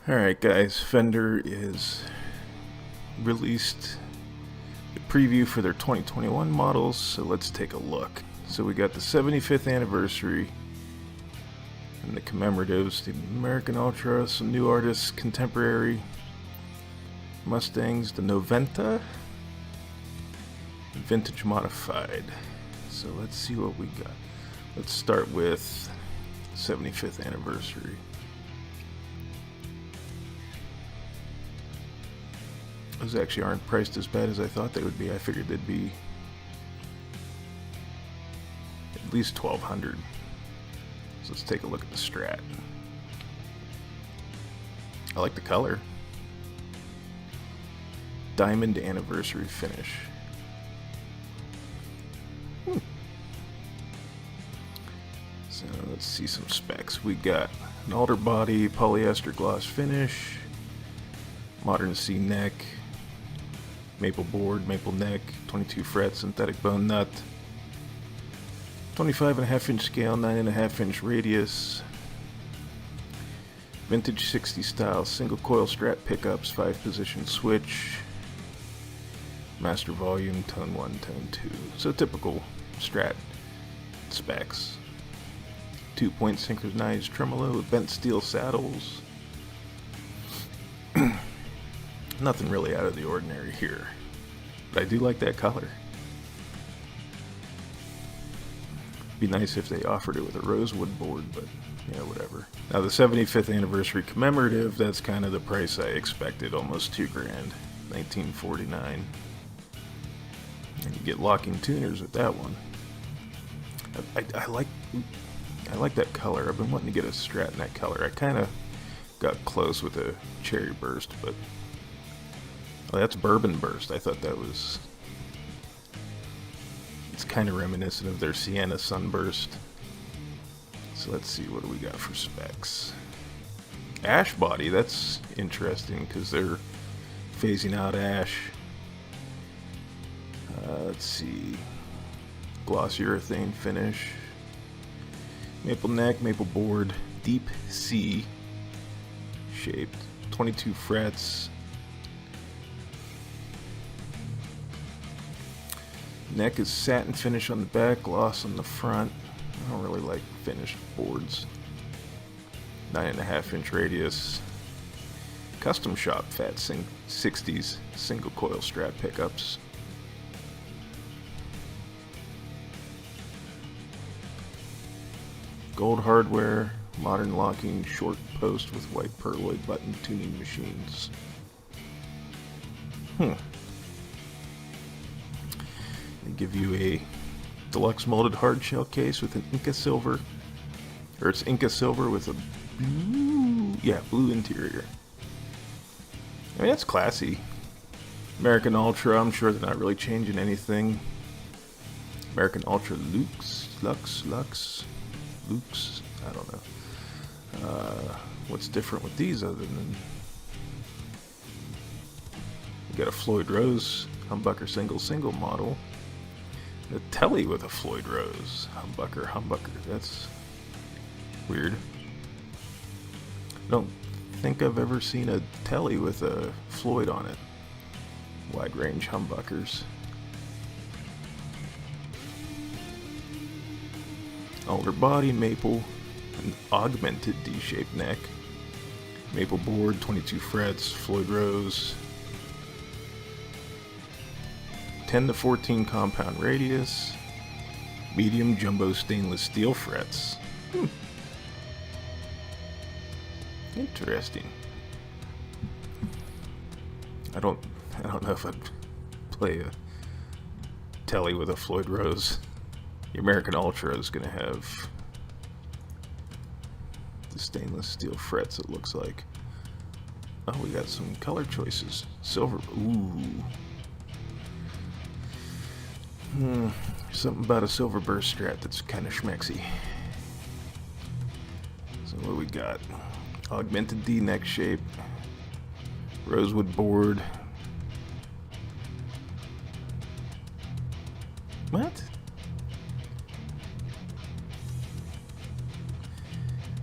Alright guys, Fender is released a preview for their 2021 models, so let's take a look. So we got the 75th anniversary and the commemoratives, the American Ultra, some new artists, contemporary Mustangs, the Noventa, vintage modified. So let's see what we got. Let's start with 75th anniversary. Those actually aren't priced as bad as I thought they would be. I figured they'd be at least $1,200. So let's take a look at the Strat. I like the color. Diamond anniversary finish. So let's see some specs. We got an alder body, polyester gloss finish, modern C neck, maple board, maple neck, 22 fret, synthetic bone nut, 25.5 inch scale, 9.5 inch radius, vintage 60 style, single coil strat pickups, 5 position switch, master volume, tone 1, tone 2. So typical Strat specs. 2-point synchronized tremolo with bent steel saddles. Nothing really out of the ordinary here, but I do like that color. Be nice if they offered it with a rosewood board, but yeah, whatever. Now the 75th anniversary commemorative, that's kind of the price I expected, almost $2,000, 1949. And you get locking tuners with that one. I like that color. I've been wanting to get a Strat in that color. I kind of got close with a cherry burst, but oh, that's bourbon burst. I thought that was... It's kind of reminiscent of their Sienna sunburst. So let's see, what do we got for specs? Ash body, that's interesting because they're phasing out ash. Let's see. Gloss urethane finish. Maple neck, maple board, deep C shaped, 22 frets. Neck is satin finish on the back, gloss on the front. I don't really like finished boards. 9.5 inch radius. Custom shop fat 60s single coil Strat pickups. Gold hardware, modern locking short post with white perloid button tuning machines. They give you a deluxe molded hard shell case with an Inca silver, or it's Inca silver with a blue interior. I mean, that's classy. American Ultra, I'm sure they're not really changing anything. American Ultra Lux, I don't know. What's different with these other than you got a Floyd Rose humbucker single model, the tele with a Floyd Rose humbucker. That's weird. I don't think I've ever seen a tele with a Floyd on it. Wide range humbuckers. Alder body, maple, an augmented D-shaped neck, maple board, 22 frets, Floyd Rose, 10 to 14 compound radius, medium jumbo stainless steel frets. Interesting. I don't know if I'd play a tele with a Floyd Rose. The American Ultra is going to have the stainless steel frets, it looks like. Oh, we got some color choices. Silver. Ooh. Something about a silver burst Strat that's kind of schmexy. So what do we got? Augmented D neck shape. Rosewood board. What?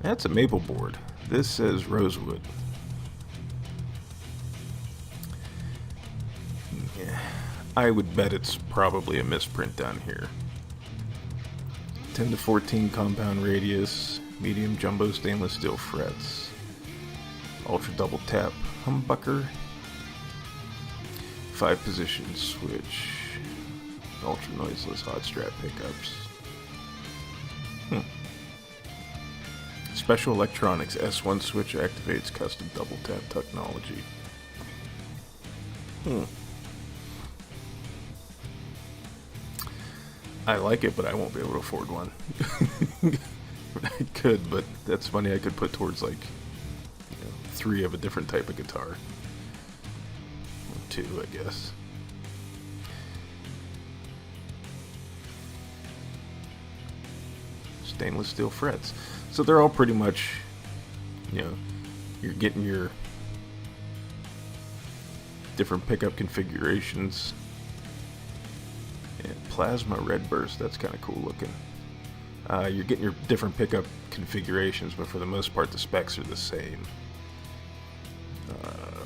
That's a maple board. This says rosewood. Yeah, I would bet it's probably a misprint down here. 10 to 14 compound radius, medium jumbo stainless steel frets, ultra double tap humbucker, 5 position switch, ultra noiseless hot strat pickups. Special electronics S1 switch activates custom double tap technology. I like it, but I won't be able to afford one. I could, but that's funny. I could put towards like 3 of a different type of guitar. Or 2, I guess. Stainless steel frets. So they're all pretty much, you're getting your different pickup configurations. And plasma red burst, that's kind of cool looking. You're getting your different pickup configurations, but for the most part the specs are the same.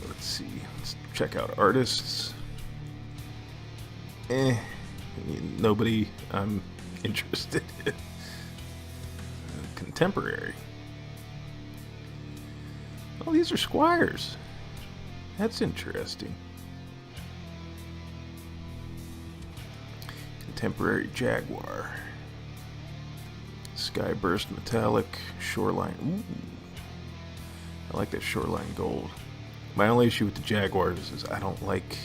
Let's see, let's check out artists. Nobody I'm interested in. Contemporary. Oh, these are squiers. That's interesting. Contemporary Jaguar. Skyburst metallic shoreline. Ooh. I like that shoreline gold. My only issue with the Jaguars is I don't like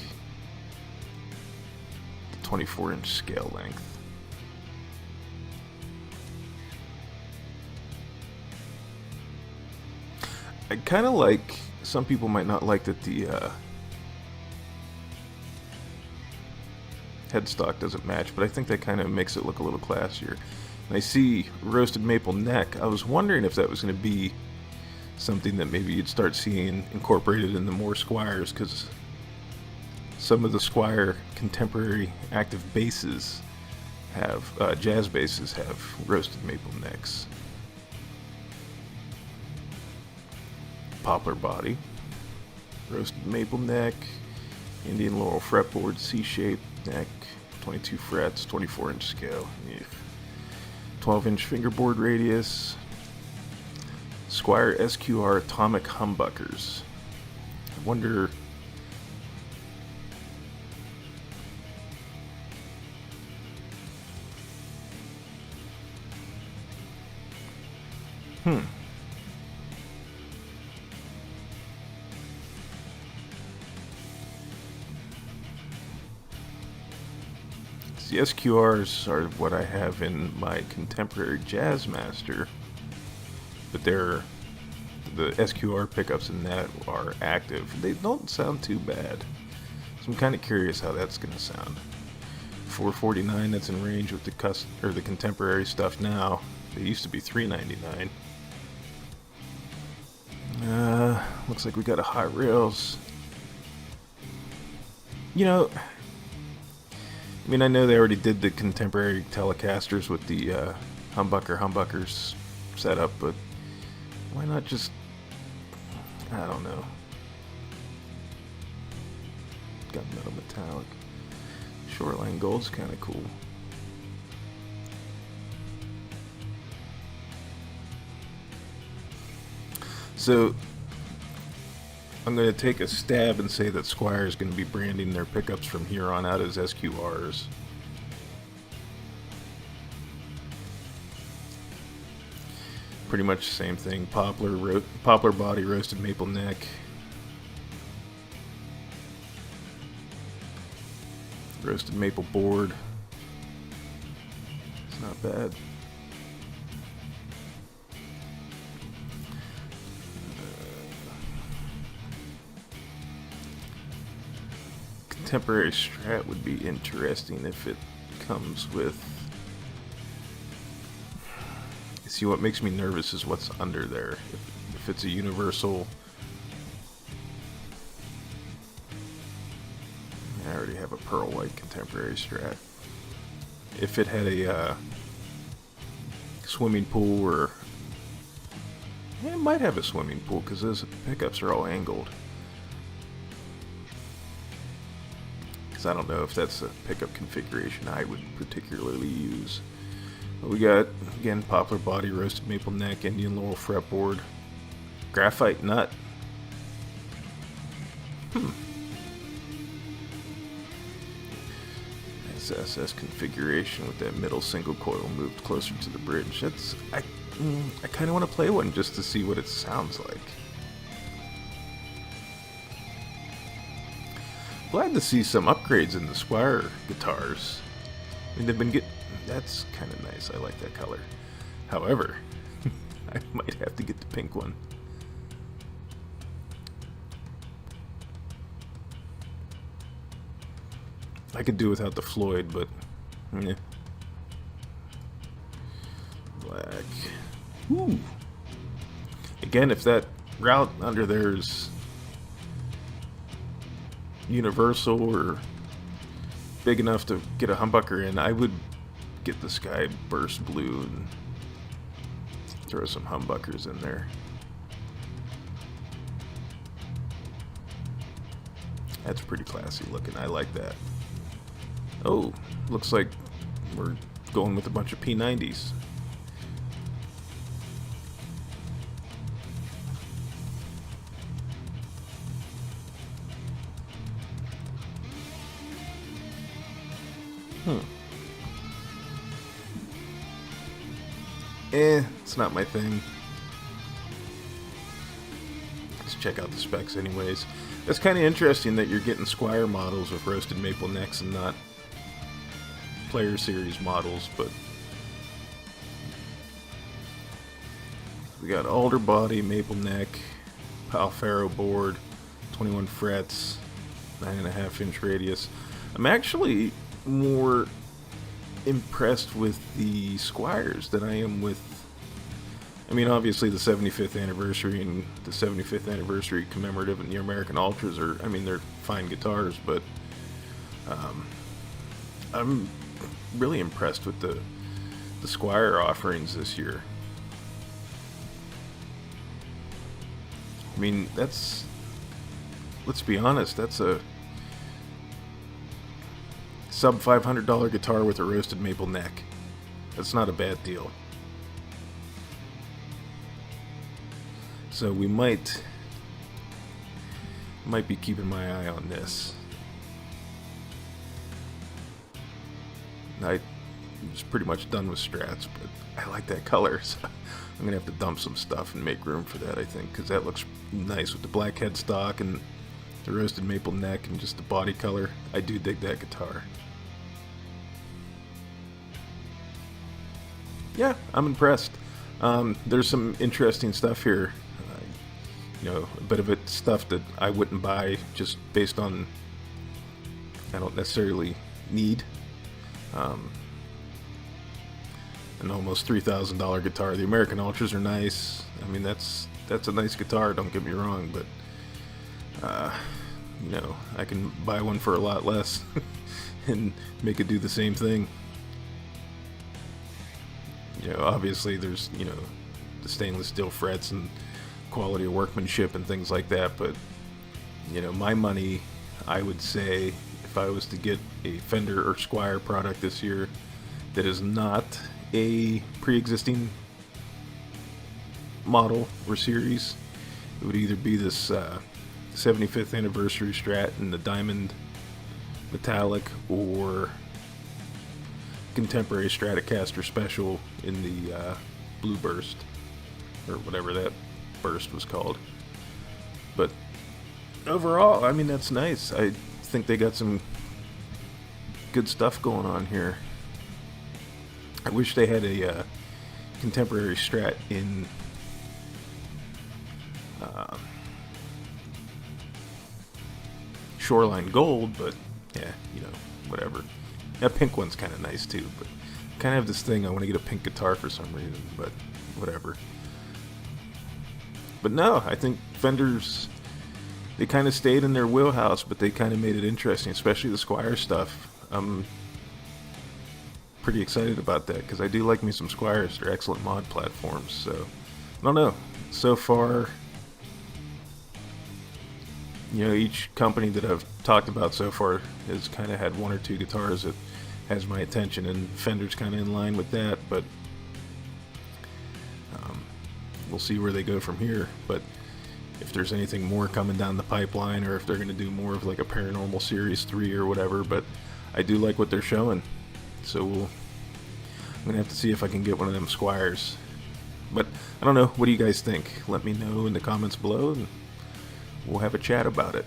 the 24-inch scale length. I kind of like, some people might not like that the headstock doesn't match, but I think that kind of makes it look a little classier. And I see roasted maple neck. I was wondering if that was going to be something that maybe you'd start seeing incorporated into more squiers, because some of the squire contemporary active basses have, jazz basses have roasted maple necks. Poplar body, roasted maple neck, Indian laurel fretboard, C-shaped neck, 22 frets, 24-inch scale, 12-inch fingerboard radius, Squier SQR atomic humbuckers. I wonder. The SQRs are what I have in my contemporary Jazzmaster, but the SQR pickups in that are active. They don't sound too bad, so I'm kind of curious how that's going to sound. $449, that's in range with the contemporary stuff now. They used to be $399. Looks like we got a Hot Rails. I mean, I know they already did the contemporary Telecasters with the humbuckers setup, but why not just, I don't know. Got metal metallic. Shoreline gold's kind of cool. So I'm going to take a stab and say that Squier is going to be branding their pickups from here on out as SQRs. Pretty much the same thing. Poplar body, roasted maple neck. Roasted maple board. It's not bad. Contemporary strat would be interesting if it comes with. See, what makes me nervous is what's under there. If it's a universal. I already have a pearl white contemporary strat. If it had a swimming pool, or it might have a swimming pool because those pickups are all angled. because I don't know if that's a pickup configuration I would particularly use. But we got, again, poplar body, roasted maple neck, Indian laurel fretboard, graphite nut. SS configuration with that middle single coil moved closer to the bridge. I kind of want to play one just to see what it sounds like. Glad to see some upgrades in the Squier guitars. I mean, they've been that's kind of nice. I like that color. However, I might have to get the pink one. I could do without the Floyd, but yeah. Black. Ooh. Again, if that route under there is universal or big enough to get a humbucker in, I would get the Sky Burst Blue and throw some humbuckers in there. That's pretty classy looking. I like that. Oh, looks like we're going with a bunch of P90s. It's not my thing. Let's check out the specs anyways. That's kind of interesting that you're getting Squier models with roasted maple necks and not Player Series models, but we got alder body, maple neck, Palfaro board, 21 frets, 9.5-inch radius. I'm actually more impressed with the Squiers than I am with, I mean, obviously the 75th anniversary and the 75th anniversary commemorative and the American Ultras are, I mean, they're fine guitars, but I'm really impressed with the Squier offerings this year. I mean, let's be honest, that's a sub $500 guitar with a roasted maple neck. That's not a bad deal. So we might be keeping my eye on this. I was pretty much done with strats, but I like that color, so I'm gonna have to dump some stuff and make room for that, I think, because that looks nice with the black headstock and the roasted maple neck and just the body color. I do dig that guitar. Yeah, I'm impressed. There's some interesting stuff here. You know, a bit of it stuff that I wouldn't buy just based on I don't necessarily need. An almost $3,000 guitar. The American Ultras are nice. I mean, that's a nice guitar. Don't get me wrong, but you know, I can buy one for a lot less and make it do the same thing. You know, obviously there's, you know, the stainless steel frets and quality of workmanship and things like that, but you know, my money, I would say, if I was to get a Fender or Squier product this year that is not a pre-existing model or series, it would either be this 75th anniversary Strat in the diamond metallic or contemporary Stratocaster special in the blue burst, or whatever that burst was called. But overall, I mean, that's nice. I think they got some good stuff going on here. I wish they had a contemporary Strat in Shoreline Gold, but yeah, you know, whatever. That pink one's kind of nice too, but I kind of have this thing, I want to get a pink guitar for some reason, but whatever. But no, I think Fender's, they kind of stayed in their wheelhouse, but they kind of made it interesting, especially the Squier stuff. I'm pretty excited about that, because I do like me some Squiers. They're excellent mod platforms, so I don't know. So far, Each company that I've talked about so far has kind of had one or two guitars that has my attention, and Fender's kind of in line with that, but we'll see where they go from here. But if there's anything more coming down the pipeline, or if they're going to do more of like a Paranormal Series 3 or whatever, but I do like what they're showing, so I'm going to have to see if I can get one of them Squiers. But I don't know, what do you guys think? Let me know in the comments below, and we'll have a chat about it.